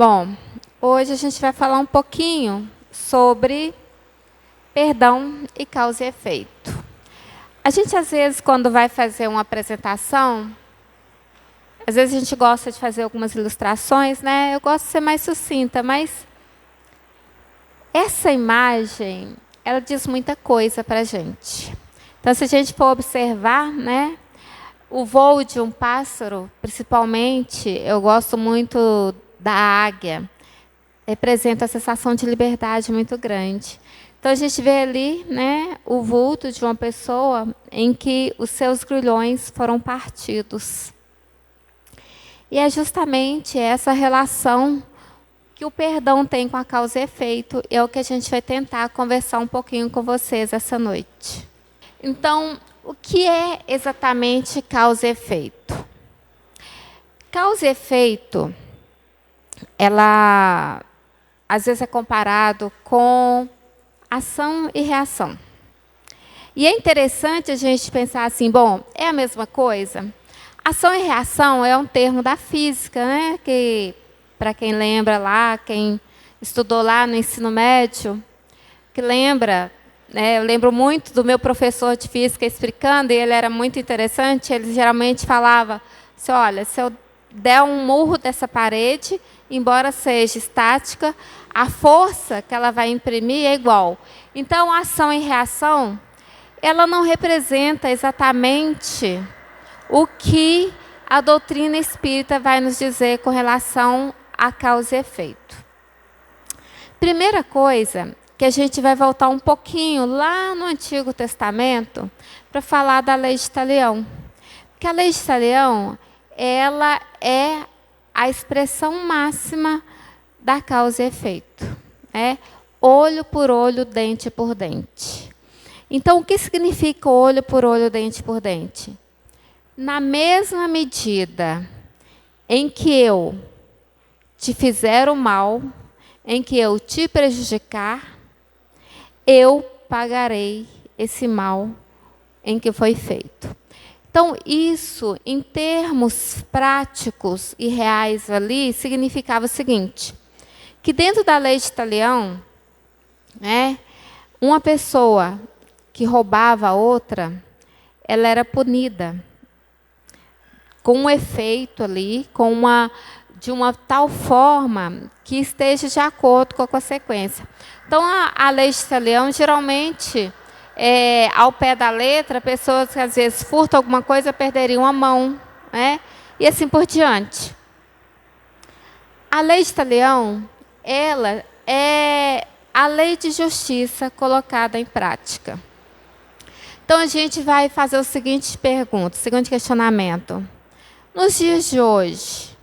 Bom, hoje a gente vai falar um pouquinho sobre perdão e causa e efeito. A gente, às vezes, quando vai fazer uma apresentação, às vezes a gente gosta de fazer algumas ilustrações, né? Eu gosto de ser mais sucinta, mas essa imagem, ela diz muita coisa para a gente. Então, se a gente for observar, né? O voo de um pássaro, principalmente, eu gosto muito da águia, representa a sensação de liberdade muito grande. Então, a gente vê ali, né, o vulto de uma pessoa em que os seus grilhões foram partidos. E é justamente essa relação que o perdão tem com a causa e efeito, é o que a gente vai tentar conversar um pouquinho com vocês essa noite. Então, o que é exatamente causa e efeito? Causa e efeito, ela às vezes é comparado com ação e reação. E é interessante a gente pensar assim, bom, é a mesma coisa? Ação e reação é um termo da física, né? Que, para quem lembra lá, quem estudou lá no ensino médio, que lembra, né, eu lembro muito do meu professor de física explicando, e ele era muito interessante, ele geralmente falava assim, olha, se eu der um murro dessa parede, embora seja estática, a força que ela vai imprimir é igual. Então, a ação e reação, ela não representa exatamente o que a doutrina espírita vai nos dizer com relação a causa e efeito. Primeira coisa, que a gente vai voltar um pouquinho lá no Antigo Testamento para falar da lei de Talião. Porque a lei de Talião, ela é a expressão máxima da causa e efeito. Né? Olho por olho, dente por dente. Então, o que significa olho por olho, dente por dente? Na mesma medida em que eu te fizer o mal, em que eu te prejudicar, eu pagarei esse mal em que foi feito. Então, isso, em termos práticos e reais ali, significava o seguinte, que dentro da lei de Talião, né, uma pessoa que roubava a outra, ela era punida com um efeito ali, de uma tal forma que esteja de acordo com a consequência. Então, a lei de Talião, geralmente, ao pé da letra, pessoas que às vezes furtam alguma coisa perderiam a mão, né? E assim por diante. A lei de Talião, ela é a lei de justiça colocada em prática. Então, a gente vai fazer o seguinte pergunta, o seguinte questionamento. Nos dias de hoje,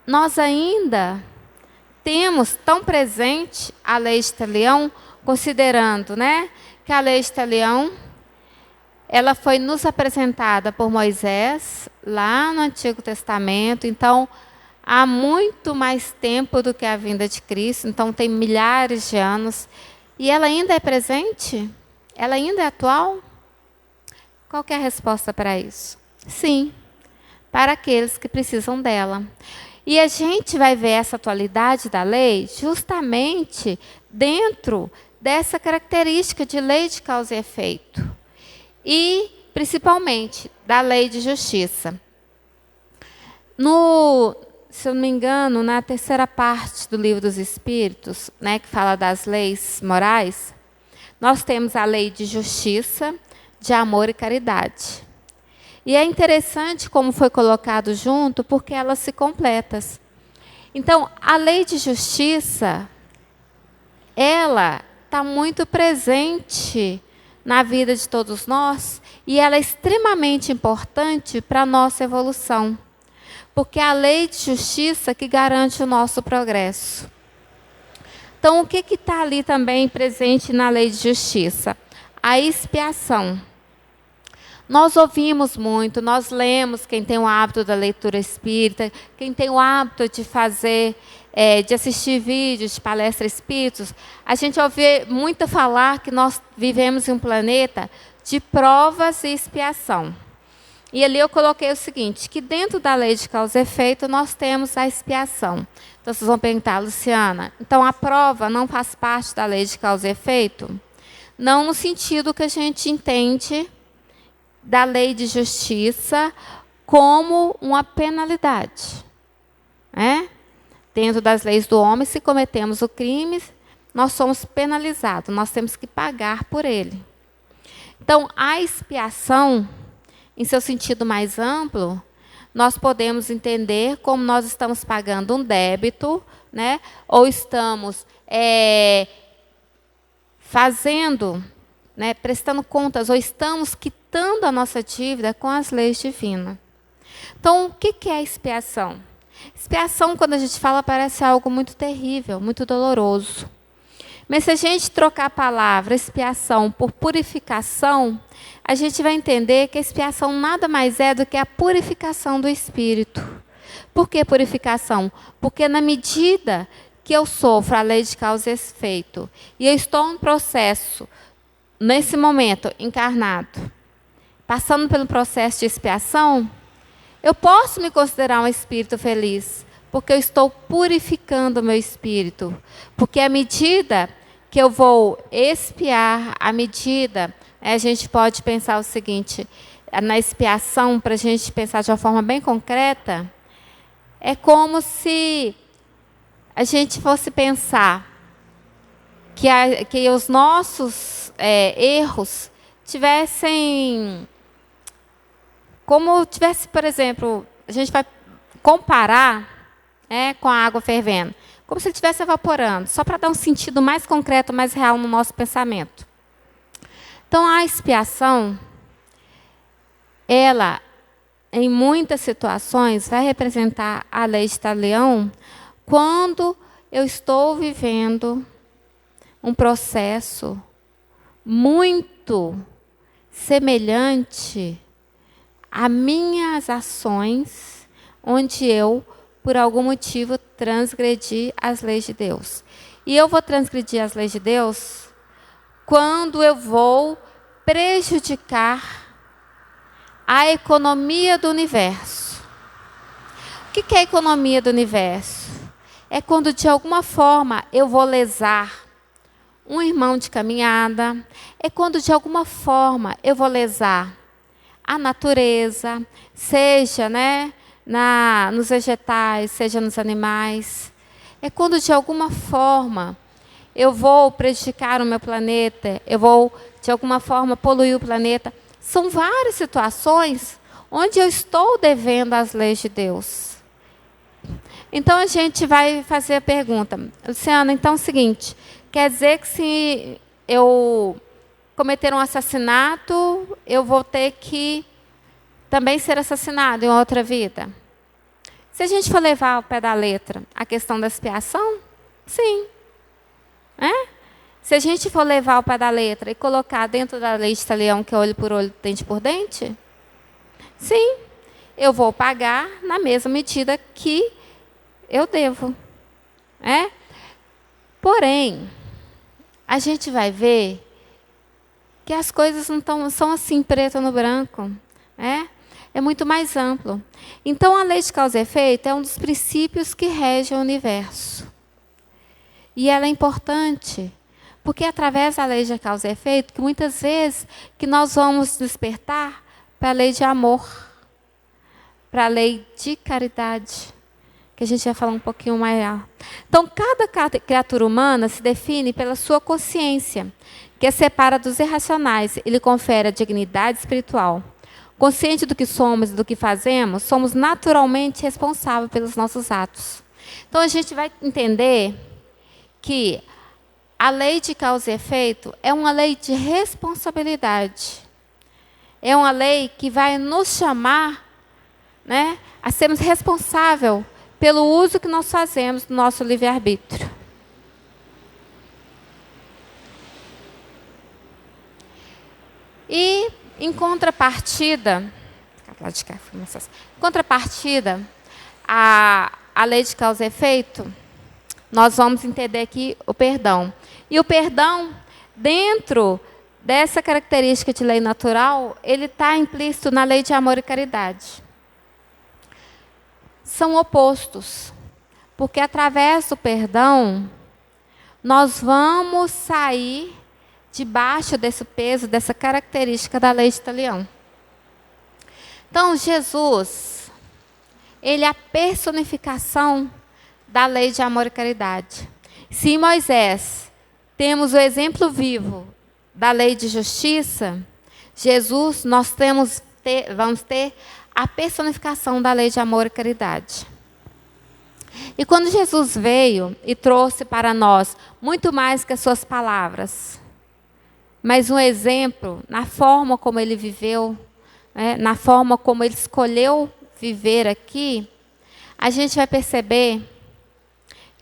nós ainda temos tão presente a lei de Talião, considerando, né, que a lei de Talião, ela foi nos apresentada por Moisés, lá no Antigo Testamento, então, há muito mais tempo do que a vinda de Cristo, então tem milhares de anos, e ela ainda é presente? Ela ainda é atual? Qual que é a resposta para isso? Sim, para aqueles que precisam dela. E a gente vai ver essa atualidade da lei justamente dentro dessa característica de lei de causa e efeito. E, principalmente, da lei de justiça. Se eu não me engano, na terceira parte do Livro dos Espíritos, né, que fala das leis morais, nós temos a lei de justiça, de amor e caridade. E é interessante como foi colocado junto, porque elas se completam. Então, a lei de justiça, ela está muito presente na vida de todos nós, e ela é extremamente importante para a nossa evolução. Porque é a lei de justiça que garante o nosso progresso. Então, o que está ali também presente na lei de justiça? A expiação. Nós ouvimos muito, nós lemos, quem tem o hábito da leitura espírita, quem tem o hábito de fazer, de assistir vídeos de palestras espíritas, a gente ouve muito falar que nós vivemos em um planeta de provas e expiação. E ali eu coloquei o seguinte, que dentro da lei de causa e efeito, nós temos a expiação. Então, vocês vão perguntar, Luciana, então a prova não faz parte da lei de causa e efeito? Não no sentido que a gente entende da lei de justiça como uma penalidade. Dentro das leis do homem, se cometemos o crime, nós somos penalizados, nós temos que pagar por ele. Então, a expiação, em seu sentido mais amplo, nós podemos entender como nós estamos pagando um débito, ou estamos prestando contas, ou estamos quitando a nossa dívida com as leis divinas. Então, o que é a expiação? Expiação, quando a gente fala, parece algo muito terrível, muito doloroso. Mas se a gente trocar a palavra expiação por purificação, a gente vai entender que a expiação nada mais é do que a purificação do espírito. Por que purificação? Porque na medida que eu sofro a lei de causa e efeito, e eu estou em processo, nesse momento, encarnado, passando pelo processo de expiação, eu posso me considerar um espírito feliz, porque eu estou purificando o meu espírito. Porque à medida que eu vou expiar, à medida, a gente pode pensar o seguinte, na expiação, para a gente pensar de uma forma bem concreta, é como se a gente fosse pensar que os nossos erros tivessem... Como tivesse, por exemplo, a gente vai comparar com a água fervendo, como se ele estivesse evaporando, só para dar um sentido mais concreto, mais real no nosso pensamento. Então, a expiação, ela, em muitas situações, vai representar a lei de Talião quando eu estou vivendo um processo muito semelhante a minhas ações, onde eu, por algum motivo, transgredi as leis de Deus. E eu vou transgredir as leis de Deus quando eu vou prejudicar a economia do universo. O que é a economia do universo? É quando, de alguma forma, eu vou lesar um irmão de caminhada. É quando, de alguma forma, eu vou lesar a natureza, seja nos vegetais, seja nos animais. É quando, de alguma forma, eu vou prejudicar o meu planeta, eu vou, de alguma forma, poluir o planeta. São várias situações onde eu estou devendo às leis de Deus. Então, a gente vai fazer a pergunta, Luciana, então é o seguinte, quer dizer que se eu cometer um assassinato, eu vou ter que também ser assassinado em outra vida? Se a gente for levar ao pé da letra a questão da expiação, sim. Se a gente for levar ao pé da letra e colocar dentro da lei de Talião, que é olho por olho, dente por dente, sim, eu vou pagar na mesma medida que eu devo. Porém, a gente vai ver que as coisas não são assim, preto no branco. É muito mais amplo. Então, a lei de causa e efeito é um dos princípios que rege o universo. E ela é importante, porque é através da lei de causa e efeito que muitas vezes que nós vamos despertar para a lei de amor, para a lei de caridade, que a gente vai falar um pouquinho mais. Então, cada criatura humana se define pela sua consciência, que a separa dos irracionais e lhe confere a dignidade espiritual. Consciente do que somos e do que fazemos, somos naturalmente responsáveis pelos nossos atos. Então, a gente vai entender que a lei de causa e efeito é uma lei de responsabilidade. É uma lei que vai nos chamar a sermos responsáveis pelo uso que nós fazemos do nosso livre-arbítrio. E, em contrapartida, a lei de causa e efeito, nós vamos entender aqui o perdão. E o perdão, dentro dessa característica de lei natural, ele está implícito na lei de amor e caridade. São opostos, porque através do perdão, nós vamos sair debaixo desse peso, dessa característica da lei de Talião. Então, Jesus, ele é a personificação da lei de amor e caridade. Se em Moisés temos o exemplo vivo da lei de justiça, Jesus, nós vamos ter a personificação da lei de amor e caridade. E quando Jesus veio e trouxe para nós muito mais que as suas palavras, mas um exemplo na forma como ele viveu, né, na forma como ele escolheu viver aqui, a gente vai perceber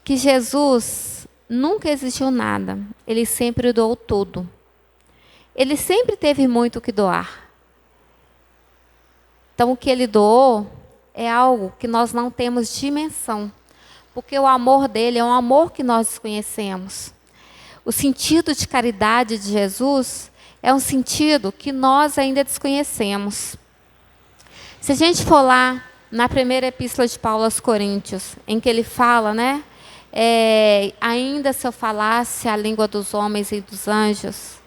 que Jesus nunca exigiu nada, ele sempre doou tudo. Ele sempre teve muito o que doar. Então, o que ele doou é algo que nós não temos dimensão, porque o amor dele é um amor que nós desconhecemos. O sentido de caridade de Jesus é um sentido que nós ainda desconhecemos. Se a gente for lá na primeira epístola de Paulo aos Coríntios, em que ele fala, né? Ainda se eu falasse a língua dos homens e dos anjos,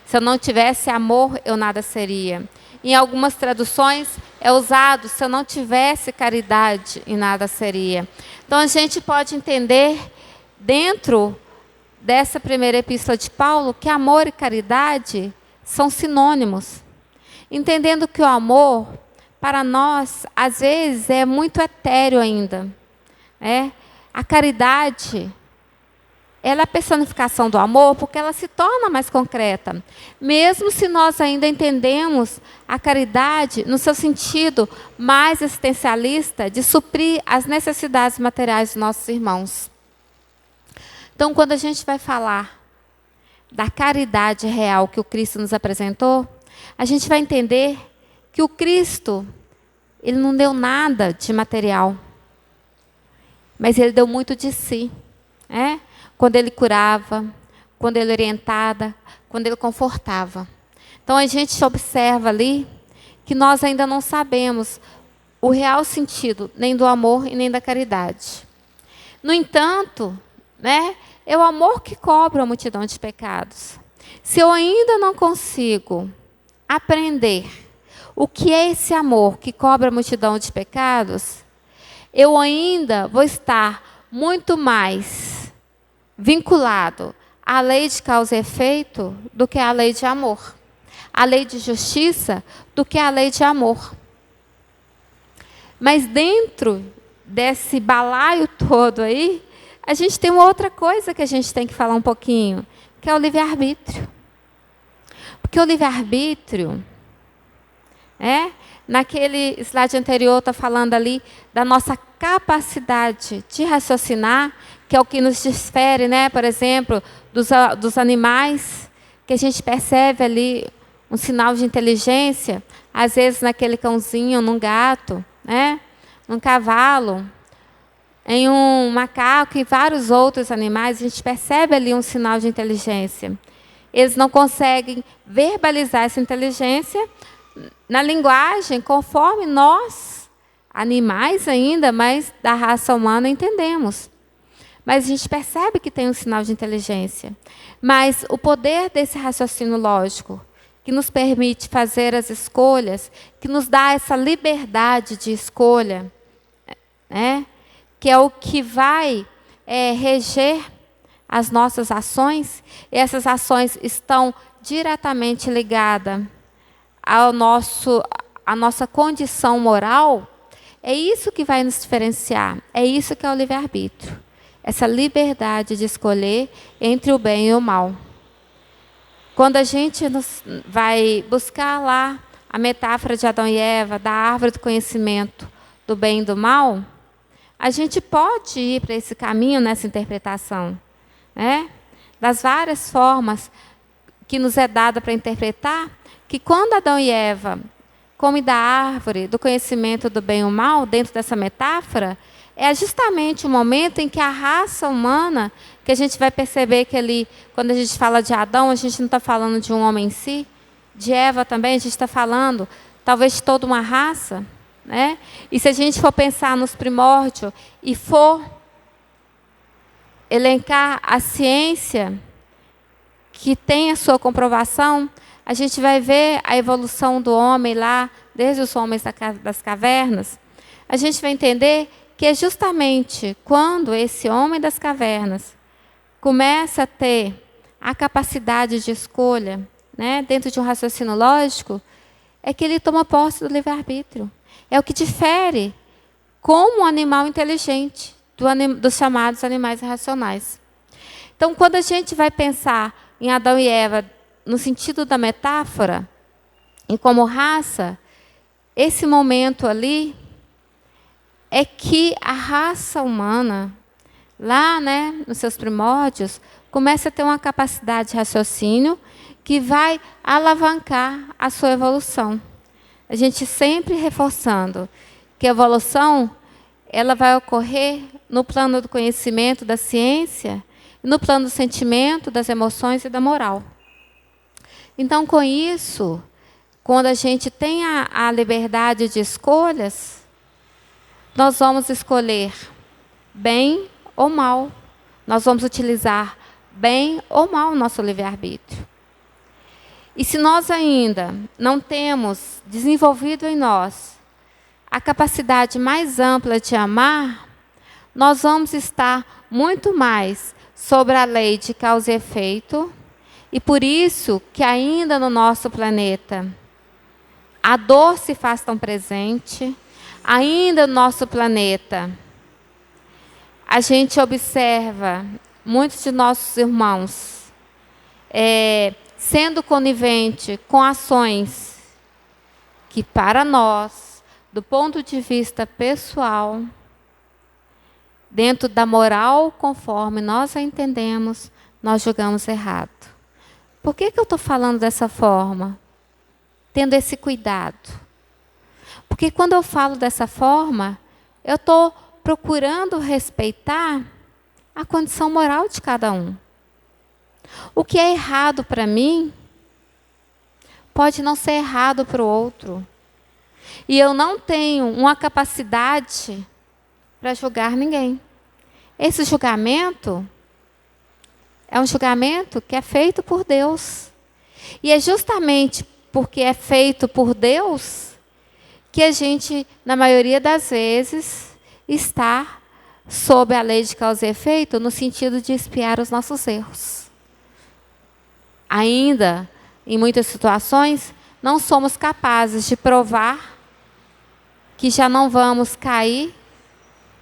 se eu não tivesse amor, eu nada seria. Em algumas traduções é usado, se eu não tivesse caridade, e nada seria. Então a gente pode entender, dentro dessa primeira epístola de Paulo, que amor e caridade são sinônimos. Entendendo que o amor, para nós, às vezes, é muito etéreo ainda. A caridade, ela é a personificação do amor, porque ela se torna mais concreta. Mesmo se nós ainda entendemos a caridade no seu sentido mais existencialista, de suprir as necessidades materiais dos nossos irmãos. Então, quando a gente vai falar da caridade real que o Cristo nos apresentou, a gente vai entender que o Cristo, ele não deu nada de material, mas ele deu muito de si. Quando ele curava, quando ele orientava, quando ele confortava. Então a gente observa ali que nós ainda não sabemos o real sentido nem do amor e nem da caridade. No entanto, é o amor que cobre a multidão de pecados. Se eu ainda não consigo aprender o que é esse amor que cobre a multidão de pecados, eu ainda vou estar muito mais vinculado à lei de causa e efeito do que à lei de amor. A lei de justiça do que a lei de amor. Mas dentro desse balaio todo aí, a gente tem uma outra coisa que a gente tem que falar um pouquinho, que é o livre-arbítrio. Porque o livre-arbítrio, naquele slide anterior está falando ali da nossa capacidade de raciocinar, que é o que nos difere, por exemplo, dos animais, que a gente percebe ali um sinal de inteligência, às vezes naquele cãozinho, num gato, num cavalo, em um macaco e vários outros animais, a gente percebe ali um sinal de inteligência. Eles não conseguem verbalizar essa inteligência na linguagem conforme nós, animais ainda, mas da raça humana, entendemos. Mas a gente percebe que tem um sinal de inteligência. Mas o poder desse raciocínio lógico, que nos permite fazer as escolhas, que nos dá essa liberdade de escolha, que é o que vai reger as nossas ações, e essas ações estão diretamente ligadas à nossa condição moral, é isso que vai nos diferenciar, é isso que é o livre-arbítrio. Essa liberdade de escolher entre o bem e o mal. Quando a gente vai buscar lá a metáfora de Adão e Eva, da árvore do conhecimento do bem e do mal, a gente pode ir para esse caminho nessa interpretação, das várias formas que nos é dada para interpretar, que quando Adão e Eva comem da árvore do conhecimento do bem e do mal, dentro dessa metáfora, é justamente o momento em que a raça humana, que a gente vai perceber que ali, quando a gente fala de Adão, a gente não está falando de um homem em si, de Eva também, a gente está falando talvez de toda uma raça, né? E se a gente for pensar nos primórdios e for elencar a ciência que tem a sua comprovação, a gente vai ver a evolução do homem lá, desde os homens das cavernas. A gente vai entender que é justamente quando esse homem das cavernas começa a ter a capacidade de escolha, né, dentro de um raciocínio lógico, é que ele toma posse do livre-arbítrio. É o que difere como um animal inteligente dos chamados animais irracionais. Então, quando a gente vai pensar em Adão e Eva, no sentido da metáfora, em como raça, esse momento ali é que a raça humana, lá, né, nos seus primórdios, começa a ter uma capacidade de raciocínio que vai alavancar a sua evolução. A gente sempre reforçando que a evolução ela vai ocorrer no plano do conhecimento, da ciência, no plano do sentimento, das emoções e da moral. Então, com isso, quando a gente tem a liberdade de escolhas, nós vamos escolher bem ou mal. Nós vamos utilizar bem ou mal o nosso livre-arbítrio. E se nós ainda não temos desenvolvido em nós a capacidade mais ampla de amar, nós vamos estar muito mais sobre a lei de causa e efeito, e por isso que ainda no nosso planeta a dor se faz tão presente, ainda no nosso planeta a gente observa muitos de nossos irmãos sendo conivente com ações que para nós, do ponto de vista pessoal, dentro da moral conforme nós a entendemos, nós julgamos errado. Por que eu estou falando dessa forma? Tendo esse cuidado. Porque quando eu falo dessa forma, eu estou procurando respeitar a condição moral de cada um. O que é errado para mim, pode não ser errado para o outro. E eu não tenho uma capacidade para julgar ninguém. Esse julgamento é um julgamento que é feito por Deus. E é justamente porque é feito por Deus que a gente, na maioria das vezes, está sob a lei de causa e efeito no sentido de expiar os nossos erros. Ainda, em muitas situações, não somos capazes de provar que já não vamos cair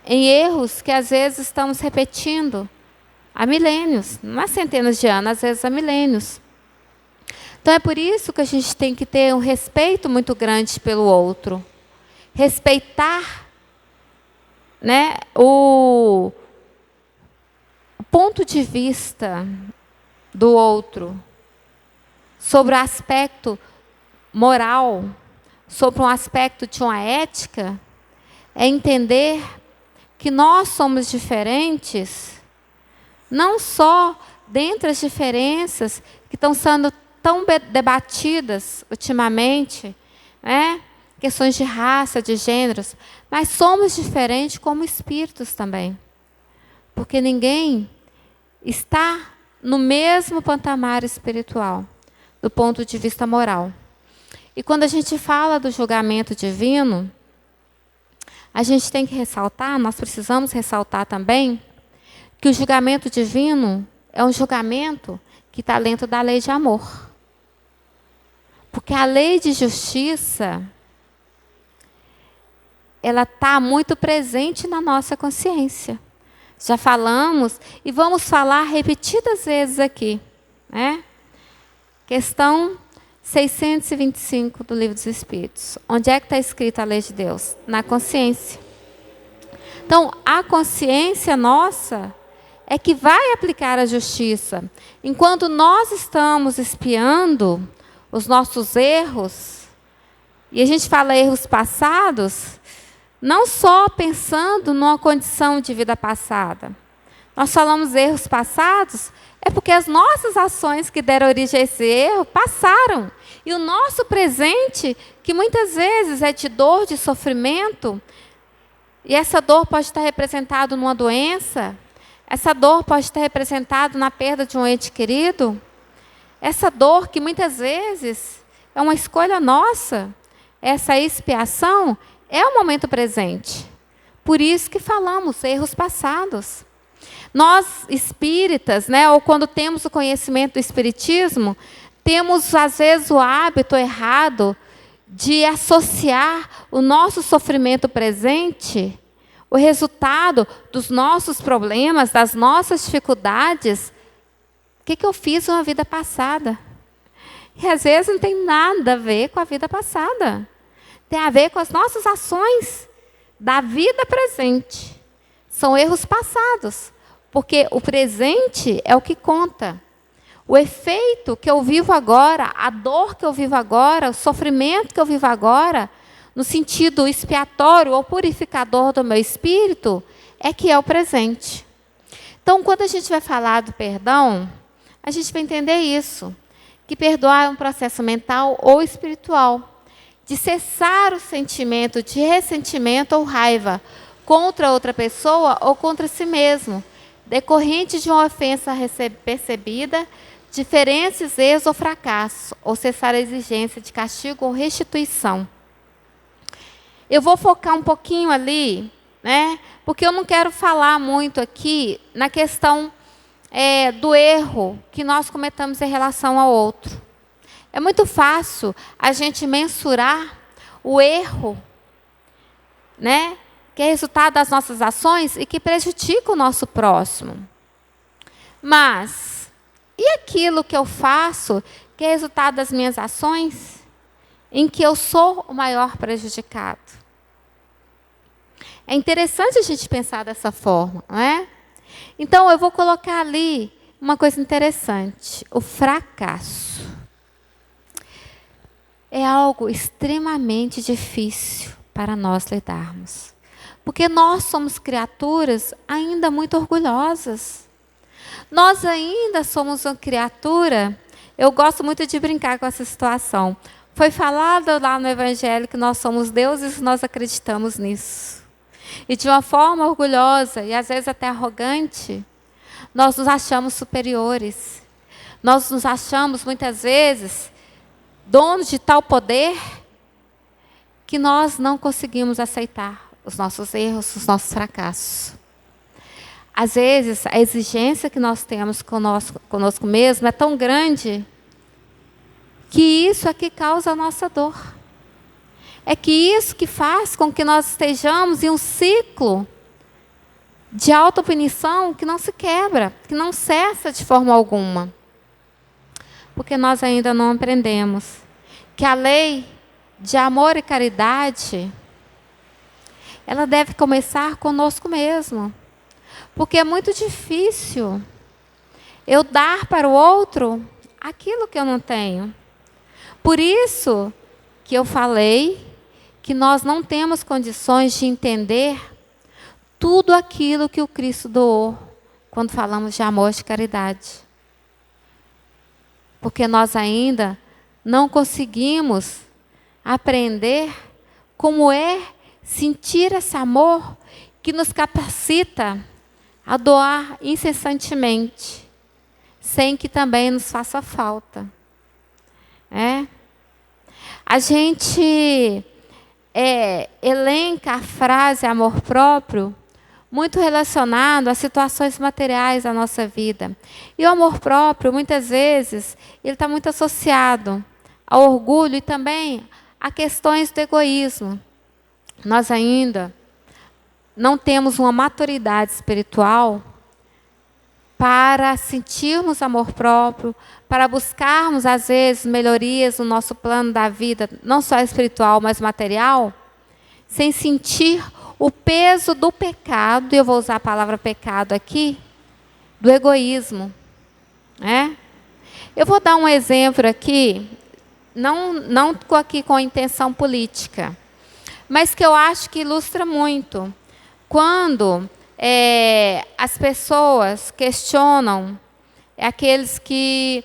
em erros que às vezes estamos repetindo há milênios, não há centenas de anos, às vezes há milênios. Então é por isso que a gente tem que ter um respeito muito grande pelo outro. Respeitar, né, o ponto de vista do outro sobre o aspecto moral, sobre um aspecto de uma ética, é entender que nós somos diferentes, não só dentre as diferenças que estão sendo tão debatidas ultimamente, né? Questões de raça, de gêneros, mas somos diferentes como espíritos também. Porque ninguém está no mesmo patamar espiritual, do ponto de vista moral. E quando a gente fala do julgamento divino, a gente tem que ressaltar, nós precisamos ressaltar também, que o julgamento divino é um julgamento que está dentro da lei de amor. Porque a lei de justiça, ela está muito presente na nossa consciência. Já falamos e vamos falar repetidas vezes aqui, né? Questão 625 do Livro dos Espíritos. Onde é que está escrita a lei de Deus? Na consciência. Então, a consciência nossa é que vai aplicar a justiça. Enquanto nós estamos espiando os nossos erros, e a gente fala erros passados, não só pensando numa condição de vida passada. Nós falamos erros passados, é porque as nossas ações que deram origem a esse erro passaram. E o nosso presente, que muitas vezes é de dor, de sofrimento, e essa dor pode estar representada numa doença, essa dor pode estar representada na perda de um ente querido, essa dor que muitas vezes é uma escolha nossa, essa expiação é o momento presente. Por isso que falamos erros passados. Nós espíritas, ou quando temos o conhecimento do espiritismo, temos às vezes o hábito errado de associar o nosso sofrimento presente, o resultado dos nossos problemas, das nossas dificuldades, o que eu fiz na vida passada. E às vezes não tem nada a ver com a vida passada. Tem a ver com as nossas ações da vida presente. São erros passados, porque o presente é o que conta. O efeito que eu vivo agora, a dor que eu vivo agora, o sofrimento que eu vivo agora, no sentido expiatório ou purificador do meu espírito, é que é o presente. Então, quando a gente vai falar do perdão, a gente vai entender isso, que perdoar é um processo mental ou espiritual, de cessar o sentimento de ressentimento ou raiva contra outra pessoa ou contra si mesmo, decorrente de uma ofensa percebida, diferenças, erros ou fracasso, ou cessar a exigência de castigo ou restituição. Eu vou focar um pouquinho ali, porque eu não quero falar muito aqui na questão do erro que nós cometamos em relação ao outro. É muito fácil a gente mensurar o erro, que é resultado das nossas ações e que prejudica o nosso próximo. Mas, e aquilo que eu faço, que é resultado das minhas ações, em que eu sou o maior prejudicado? É interessante a gente pensar dessa forma, não é? Então, eu vou colocar ali uma coisa interessante: o fracasso. É algo extremamente difícil para nós lidarmos. Porque nós somos criaturas ainda muito orgulhosas. Nós ainda somos uma criatura, eu gosto muito de brincar com essa situação. Foi falado lá no Evangelho que nós somos deuses e nós acreditamos nisso. E de uma forma orgulhosa e às vezes até arrogante, nós nos achamos superiores. Nós nos achamos muitas vezes donos de tal poder que nós não conseguimos aceitar os nossos erros, os nossos fracassos. Às vezes, a exigência que nós temos conosco mesmo é tão grande que isso é que causa a nossa dor. É que isso que faz com que nós estejamos em um ciclo de autopunição que não se quebra, que não cessa de forma alguma. Porque nós ainda não aprendemos que a lei de amor e caridade, ela deve começar conosco mesmo. Porque é muito difícil eu dar para o outro aquilo que eu não tenho. Por isso que eu falei que nós não temos condições de entender tudo aquilo que o Cristo doou quando falamos de amor e de caridade. Porque nós ainda não conseguimos aprender como é sentir esse amor que nos capacita a doar incessantemente, sem que também nos faça falta. A gente elenca a frase amor próprio muito relacionado às situações materiais da nossa vida. E o amor próprio, muitas vezes, ele está muito associado ao orgulho e também a questões do egoísmo. Nós ainda não temos uma maturidade espiritual para sentirmos amor próprio, para buscarmos, às vezes, melhorias no nosso plano da vida, não só espiritual, mas material, sem sentir o peso do pecado, e eu vou usar a palavra pecado aqui, do egoísmo. Eu vou dar um exemplo aqui, não aqui com a intenção política, mas que eu acho que ilustra muito. Quando as pessoas questionam aqueles que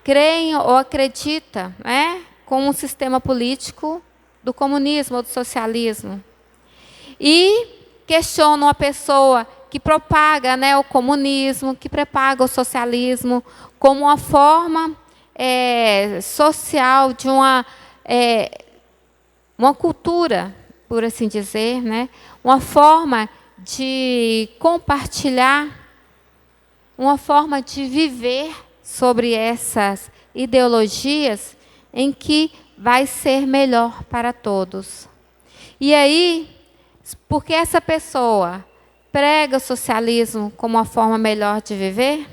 creem ou acreditam, né, com um sistema político do comunismo ou do socialismo. E questionam a pessoa que propaga, né, o comunismo, que propaga o socialismo como uma forma social de uma cultura, por assim dizer, né, uma forma de compartilhar, uma forma de viver sobre essas ideologias em que vai ser melhor para todos. E aí, porque essa pessoa prega o socialismo como uma forma melhor de viver,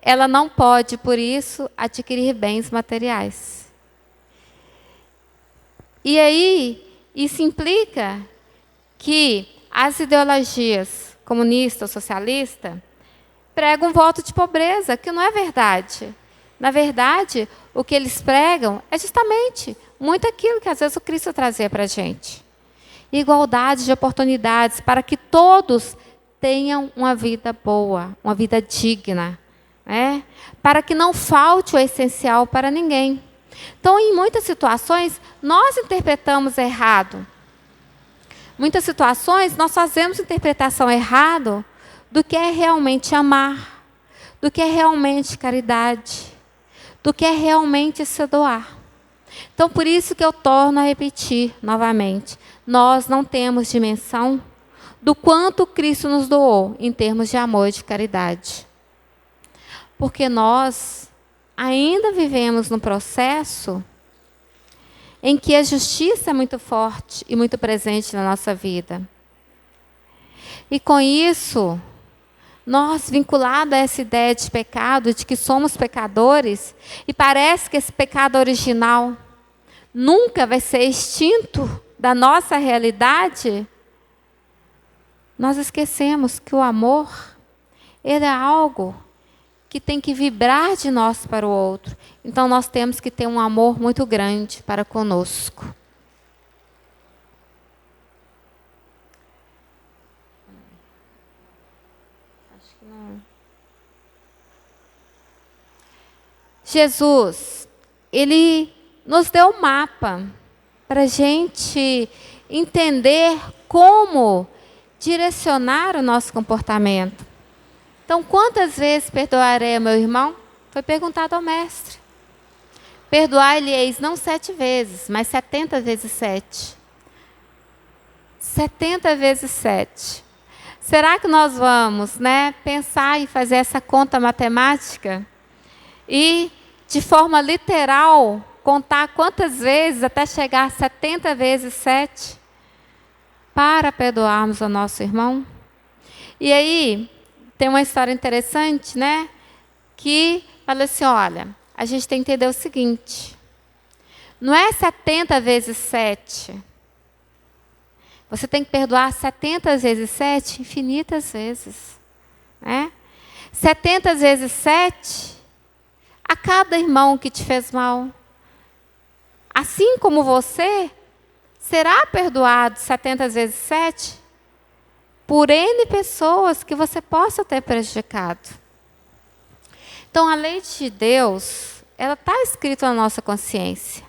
ela não pode, por isso, adquirir bens materiais. E aí, isso implica que as ideologias comunistas, socialistas, pregam um voto de pobreza, que não é verdade. Na verdade, o que eles pregam é justamente muito aquilo que às vezes o Cristo trazia para a gente. Igualdade de oportunidades para que todos tenham uma vida boa, uma vida digna, né? Para que não falte o essencial para ninguém. Então, em muitas situações, nós interpretamos errado. Muitas situações, nós fazemos interpretação errada do que é realmente amar, do que é realmente caridade, do que é realmente se doar. Então, por isso que eu torno a repetir novamente. Nós não temos dimensão do quanto Cristo nos doou em termos de amor e de caridade. Porque nós ainda vivemos num processo em que a justiça é muito forte e muito presente na nossa vida. E com isso, nós, vinculados a essa ideia de pecado, de que somos pecadores, e parece que esse pecado original nunca vai ser extinto da nossa realidade, nós esquecemos que o amor, ele é algo que tem que vibrar de nós para o outro. Então, nós temos que ter um amor muito grande para conosco. Acho que não. Jesus, ele nos deu um mapa para a gente entender como direcionar o nosso comportamento. Então, quantas vezes perdoarei meu irmão? Foi perguntado ao mestre. Perdoai-lhe-eis não 7 vezes, mas 70 vezes 7. 70 vezes 7. Será que nós vamos, pensar em fazer essa conta matemática? E, de forma literal, contar quantas vezes até chegar a 70 vezes 7 para perdoarmos o nosso irmão? E aí, tem uma história interessante, que fala assim, olha, a gente tem que entender o seguinte, não é 70 vezes 7. Você tem que perdoar 70 vezes 7, infinitas vezes. 70 vezes 7, a cada irmão que te fez mal. Assim como você será perdoado 70 vezes 7 por N pessoas que você possa ter prejudicado. Então, a lei de Deus, ela está escrita na nossa consciência.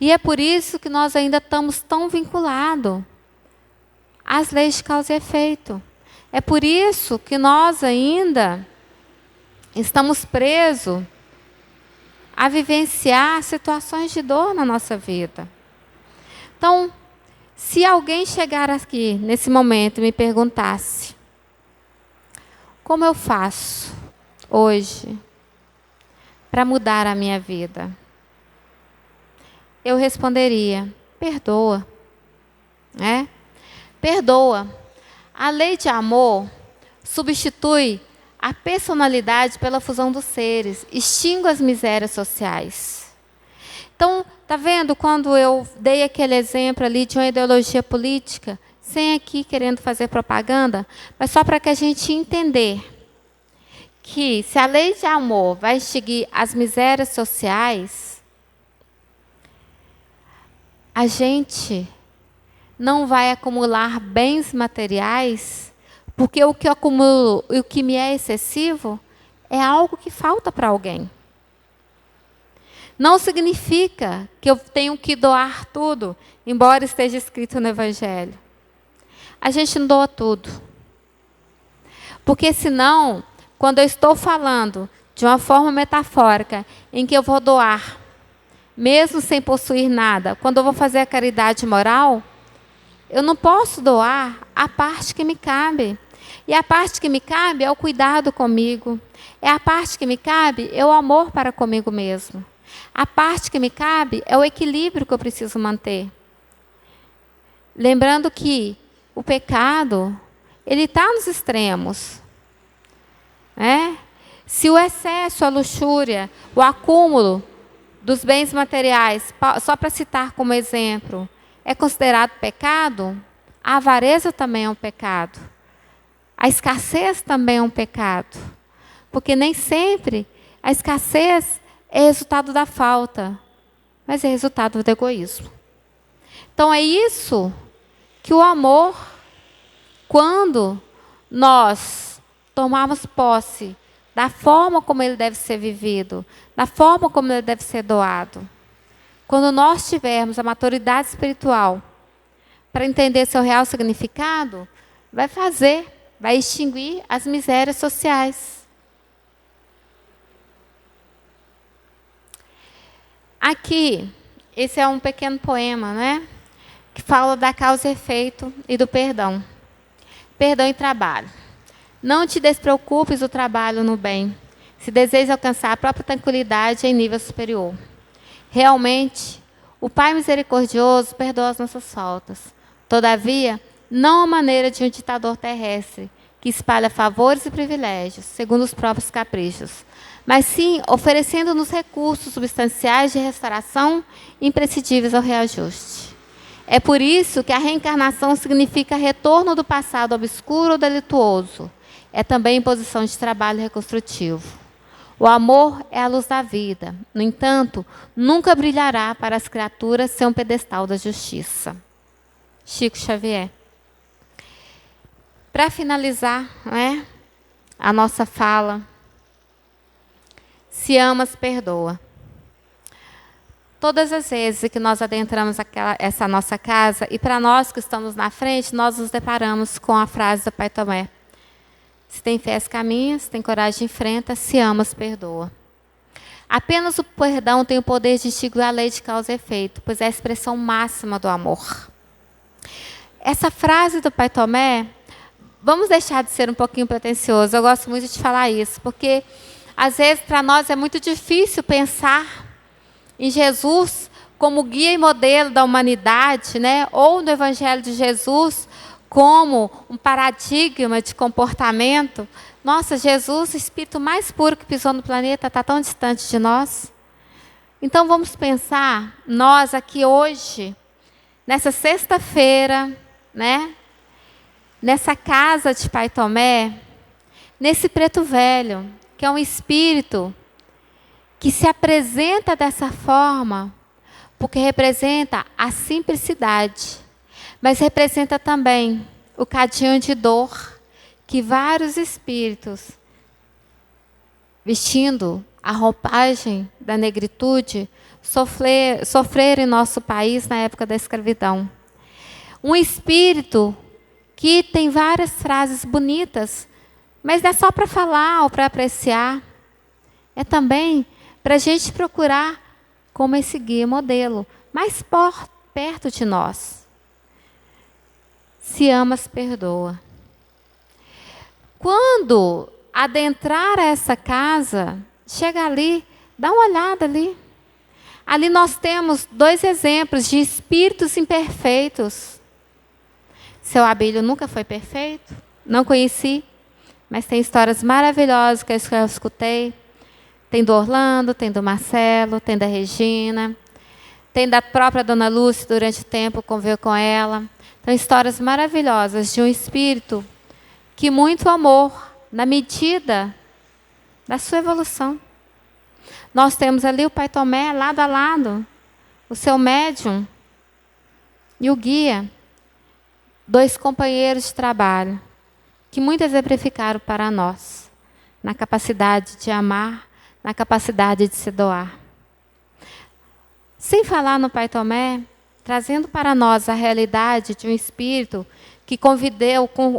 E é por isso que nós ainda estamos tão vinculados às leis de causa e efeito. É por isso que nós ainda estamos presos a vivenciar situações de dor na nossa vida. Então, se alguém chegar aqui nesse momento e me perguntasse, como eu faço hoje para mudar a minha vida? Eu responderia, perdoa. Perdoa. A lei de amor substitui a personalidade pela fusão dos seres, extingue as misérias sociais. Então, está vendo quando eu dei aquele exemplo ali de uma ideologia política, sem aqui querendo fazer propaganda, mas só para que a gente entender que se a lei de amor vai extinguir as misérias sociais, a gente não vai acumular bens materiais, porque o que eu acumulo e o que me é excessivo é algo que falta para alguém. Não significa que eu tenho que doar tudo, embora esteja escrito no Evangelho. A gente não doa tudo. Porque senão, quando eu estou falando de uma forma metafórica, em que eu vou doar, mesmo sem possuir nada, quando eu vou fazer a caridade moral, eu não posso doar a parte que me cabe. E a parte que me cabe é o cuidado comigo. É a parte que me cabe é o amor para comigo mesmo. A parte que me cabe é o equilíbrio que eu preciso manter. Lembrando que o pecado, ele está nos extremos. Né? Se o excesso, a luxúria, o acúmulo dos bens materiais, só para citar como exemplo, é considerado pecado, a avareza também é um pecado. A escassez também é um pecado. Porque nem sempre a escassez é resultado da falta, mas é resultado do egoísmo. Então é isso que o amor, quando nós tomamos posse da forma como ele deve ser vivido, da forma como ele deve ser doado, quando nós tivermos a maturidade espiritual para entender seu real significado, vai extinguir as misérias sociais. Aqui, esse é um pequeno poema, né? Que fala da causa e efeito e do perdão. Perdão e trabalho. Não te despreocupes do trabalho no bem, se desejas alcançar a própria tranquilidade em nível superior. Realmente, o Pai misericordioso perdoa as nossas faltas. Todavia, não à maneira de um ditador terrestre, que espalha favores e privilégios, segundo os próprios caprichos, mas sim oferecendo-nos recursos substanciais de restauração imprescindíveis ao reajuste. É por isso que a reencarnação significa retorno do passado obscuro ou delituoso. É também imposição de trabalho reconstrutivo. O amor é a luz da vida. No entanto, nunca brilhará para as criaturas sem um pedestal da justiça. Chico Xavier. Para finalizar, né, a nossa fala, se amas, perdoa. Todas as vezes que nós adentramos essa nossa casa, e para nós que estamos na frente, nós nos deparamos com a frase do Pai Tomé. Se tem fé, caminha, se tem coragem, enfrenta, se amas, perdoa. Apenas o perdão tem o poder de extinguir a lei de causa e efeito, pois é a expressão máxima do amor. Essa frase do Pai Tomé, vamos deixar de ser um pouquinho pretensioso, eu gosto muito de falar isso, porque às vezes para nós é muito difícil pensar em Jesus como guia e modelo da humanidade, né? Ou no Evangelho de Jesus como um paradigma de comportamento. Nossa, Jesus, o espírito mais puro que pisou no planeta, está tão distante de nós. Então vamos pensar, nós aqui hoje, nessa sexta-feira, né? Nessa casa de Pai Tomé, nesse preto velho, que é um espírito que se apresenta dessa forma, porque representa a simplicidade, mas representa também o cadinho de dor que vários espíritos, vestindo a roupagem da negritude, sofreram em nosso país na época da escravidão. Um espírito que tem várias frases bonitas, mas não é só para falar ou para apreciar, é também para a gente procurar como esse guia modelo, mais perto de nós. Se amas, perdoa. Quando adentrar essa casa, chega ali, dá uma olhada ali. Ali nós temos 2 exemplos de espíritos imperfeitos. Seu Abílio nunca foi perfeito, não conheci, mas tem histórias maravilhosas que eu escutei. Tem do Orlando, tem do Marcelo, tem da Regina, tem da própria Dona Lúcia, durante o tempo conviveu com ela. Então, histórias maravilhosas de um espírito que muito amor na medida da sua evolução. Nós temos ali o Pai Tomé lado a lado, o seu médium, E o guia, dois companheiros de trabalho, que muito exemplificaram para nós, na capacidade de amar, na capacidade de se doar. Sem falar no Pai Tomé, trazendo para nós a realidade de um espírito que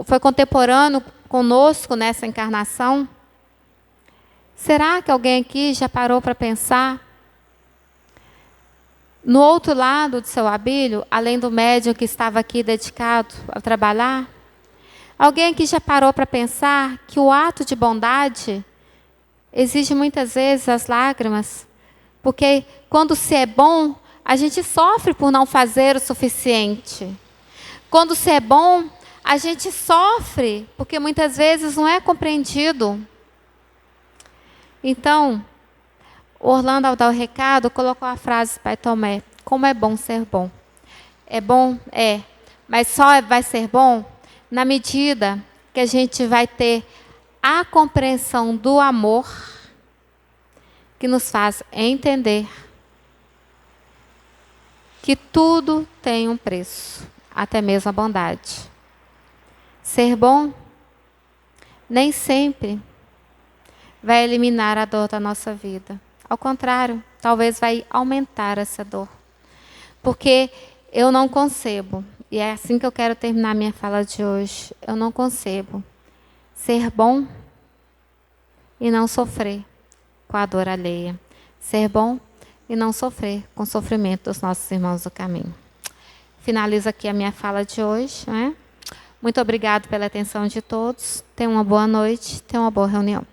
foi contemporâneo conosco nessa encarnação. Será que alguém aqui já parou para pensar? No outro lado do seu abílio, além do médium que estava aqui dedicado a trabalhar, alguém aqui já parou para pensar que o ato de bondade exige muitas vezes as lágrimas? Porque quando se é bom, a gente sofre por não fazer o suficiente. Quando se é bom, a gente sofre porque muitas vezes não é compreendido. Então, Orlando, ao dar o recado, colocou a frase Pai Tomé: como é bom ser bom. É bom? É. Mas só vai ser bom na medida que a gente vai ter a compreensão do amor que nos faz entender que tudo tem um preço, até mesmo a bondade. Ser bom nem sempre vai eliminar a dor da nossa vida. Ao contrário, talvez vai aumentar essa dor. Porque eu não concebo, e é assim que eu quero terminar minha fala de hoje, eu não concebo ser bom e não sofrer com a dor alheia. Ser bom e não sofrer com o sofrimento dos nossos irmãos do caminho. Finalizo aqui a minha fala de hoje, né? Muito obrigado pela atenção de todos. Tenham uma boa noite, tenham uma boa reunião.